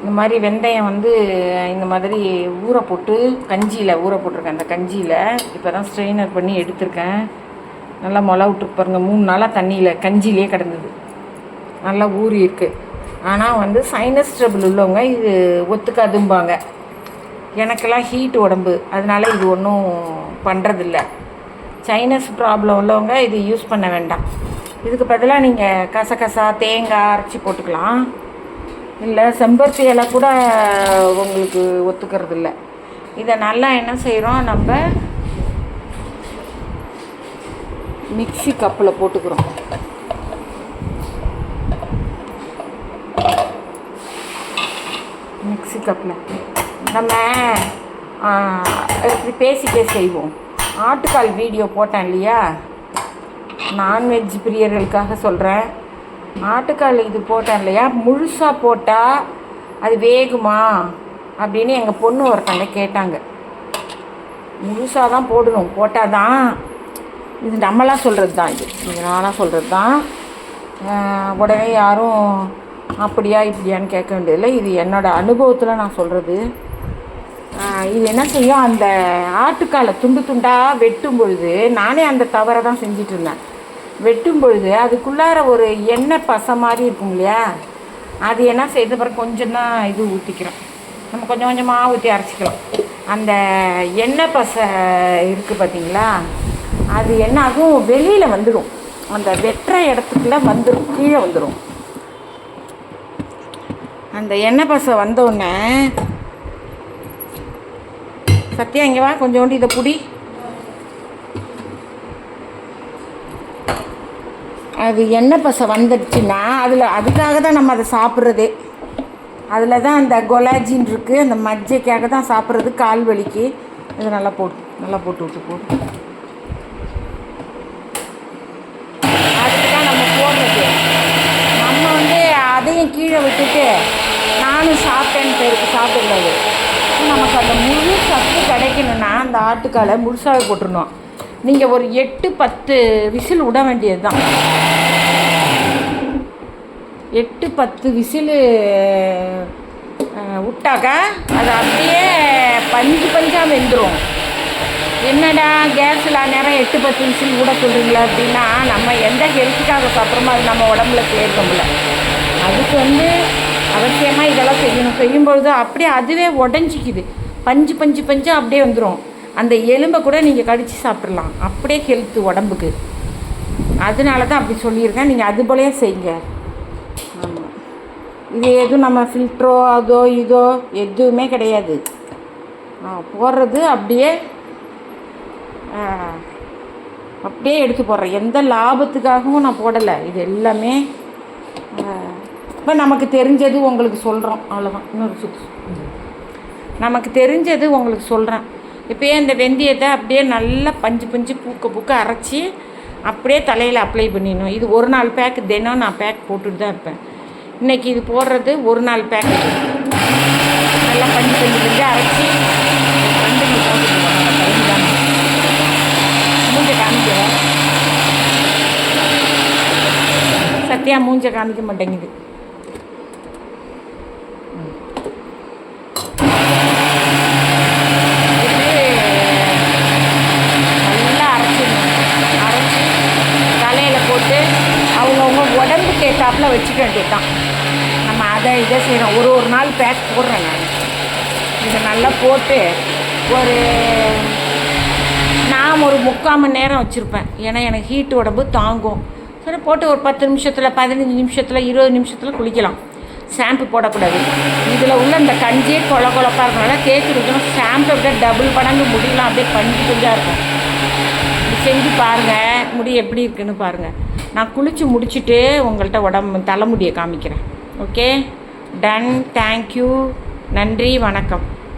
இந்த மாதிரி வெந்தயம் வந்து இந்த மாதிரி ஊற போட்டு கஞ்சியில் ஊற போட்டிருக்கேன். அந்த கஞ்சியில் இப்போ தான் ஸ்ட்ரெயினர் பண்ணி எடுத்திருக்கேன். நல்லா மொளை விட்டு பாருங்கள். 3 நாளாக தண்ணியில் கஞ்சிலே கிடந்தது, நல்லா ஊறி இருக்குது. ஆனால் வந்து சைனஸ் ட்ரபிள் உள்ளவங்க இது ஒத்துக்காதும்பாங்க. எனக்கெல்லாம் ஹீட் உடம்பு, அதனால் இது ஒன்றும் பண்ணுறதில்ல. சைனஸ் ப்ராப்ளம் உள்ளவங்க இது யூஸ் பண்ண வேண்டாம். இதுக்கு பதிலாக நீங்கள் கசகசா தேங்காய் அரைச்சி போட்டுக்கலாம். இல்லை செம்பருத்தி இலை கூட உங்களுக்கு ஒத்துக்கிறது இல்லை. இதை நல்லா என்ன செய்கிறோம், நம்ம மிக்ஸி கப்பில் போட்டுக்கிறோம். மிக்ஸி கப்பில் நம்ம இப்படி பேசிட்டே செய்வோம். ஆட்டுக்கால் வீடியோ போட்டேன் இல்லையா, நான்வெஜ் பிரியர்களுக்காக சொல்கிறேன். ஆட்டுக்கால் இது போட்டேன் இல்லையா, முழுசாக போட்டால் அது வேகுமா அப்படின்னு எங்கள் பொண்ணு ஒருத்தங்க கேட்டாங்க. முழுசாக தான் போடணும், போட்டால் தான். இது நம்மளாம் சொல்கிறது தான், இது நானாக சொல்கிறது தான். உடனே யாரும் அப்படியா இப்படியான்னு கேட்க வேண்டியதில்லை. இது என்னோடய அனுபவத்தில் நான் சொல்கிறது. இது என்ன செய்யும், அந்த ஆட்டுக்காலை துண்டு துண்டாக வெட்டும் பொழுது, நானே அந்த தவறை தான் செஞ்சிட்ருந்தேன். வெட்டும் பொழுது அதுக்குள்ளார ஒரு எண்ணெய் பசை மாதிரி இருக்கும் இல்லையா, அது என்ன செய்த பிறகு கொஞ்சம் தான் இது ஊற்றிக்கிறோம். நம்ம கொஞ்சம் கொஞ்சமாக ஊற்றி அரைச்சிக்கலாம். அந்த எண்ணெய் பசை இருக்குது பார்த்திங்களா, அது என்ன ஆகும், வெளியில் வந்துடும். அந்த வெட்டுற இடத்துக்குள்ள வந்துடும், கீழே வந்துடும். அந்த எண்ணெய் பசை வந்தோடனே, சத்யா இங்கே வா, கொஞ்சோண்டு இதை புடி. அது எண்ணெய் பசை வந்துடுச்சுன்னா அதுக்காக தான் நம்ம அதை சாப்பிட்றதே. அதில் தான் அந்த கொலாஜின் இருக்குது, அந்த மஜ்ஜைக்காக தான் சாப்பிட்றது, கால் வலிக்கு. இது நல்லா போட்டு விட்டு போட்டு அதுக்கு தான் நம்ம போடுறது. நம்ம வந்து அதையும் கீழே விட்டுட்டு நானும் சாப்பிட்டேன்னு பேருக்கு சாப்பிடக்கூடாது. நமக்கு அந்த முழு சத்து கிடைக்கணுன்னா அந்த ஆட்டுக்காலை முழுசாக போட்டுருணும். நீங்கள் ஒரு 8-10 விசில் விட வேண்டியது தான். 8-10 விசில் விட்டாக்கா அது அப்படியே பஞ்சாக வெந்துடும். என்னடா கேஸில் நேரம் 8-10 விசில் விட சொல்கிறீங்களா அப்படின்னா, நம்ம எந்த ஹெல்த்துக்காக சாப்பிட்றோமோ அது நம்ம உடம்புல சேர்க்கல. அதுக்கு வந்து அவசியமாக இதெல்லாம் செய்யும்பொழுது அப்படியே அதுவே உடஞ்சிக்குது, பஞ்சு அப்படியே வந்துடும். அந்த எலும்பை கூட நீங்கள் கடித்து சாப்பிட்றலாம், அப்படியே ஹெல்த்து உடம்புக்கு. அதனால தான் அப்படி சொல்லியிருக்கேன். நீங்கள் அது போலே செய்யுங்க. ஆமாம், இது எதுவும் நம்ம ஃபில்ட்ரோ அதோ இதோ எதுவுமே கிடையாது. போடுறது அப்படியே எடுத்து போடுறேன். எந்த லாபத்துக்காகவும் நான் போடலை. இது எல்லாமே இப்போ நமக்கு தெரிஞ்சது உங்களுக்கு சொல்கிறோம், அவ்வளோதான். இன்னொரு சுற்று நமக்கு தெரிஞ்சது உங்களுக்கு சொல்கிறேன். இப்போயே இந்த வெந்தயத்தை அப்படியே நல்லா பஞ்சு பூக்க அரைச்சி அப்படியே தலையில் அப்ளை பண்ணிடணும். இது 1 நாள் பேக்கு, தினம் நான் பேக் போட்டுட்டு தான் இருப்பேன். இன்றைக்கி இது போடுறது 1 நாள் பேக். நல்லா பஞ்சு அரைச்சி கண்டுங்க போட்டுருவோம். மூஞ்சை காமிக்கிறேன். சத்யா மூஞ்சை காமிக்க மாட்டேங்குது. கேட்டாப்பில் வச்சுக்க வேண்டியது தான். நம்ம அதை இதை செய்கிறோம். ஒரு நாள் பேக் போடுறேன் நான். இதை நல்லா போட்டு நான் ஒரு 3/4 மணி நேரம் வச்சுருப்பேன். ஏன்னா எனக்கு ஹீட்டு உடம்பு தாங்கும். சரி போட்டு ஒரு 10 நிமிஷத்தில் 15 நிமிஷத்தில் 20 நிமிஷத்தில் குளிக்கலாம். ஷாம்பு போடக்கூடாது. இதில் உள்ள இந்த கஞ்சியே கொழப்பாக இருக்கனால தேய்ச்சி குடிக்கணும். ஷாம்பு அப்படியே டபுள் மடங்கு முடியலாம், அப்படியே கொஞ்சம் இருக்கும். இது செஞ்சு பாருங்கள், முடி எப்படி இருக்குன்னு பாருங்கள். நான் குளித்து முடிச்சுட்டு உங்கள்கிட்ட தலைமுடியை காமிக்கிறேன். Okay, ton. தேங்க்யூ, நன்றி, வணக்கம்.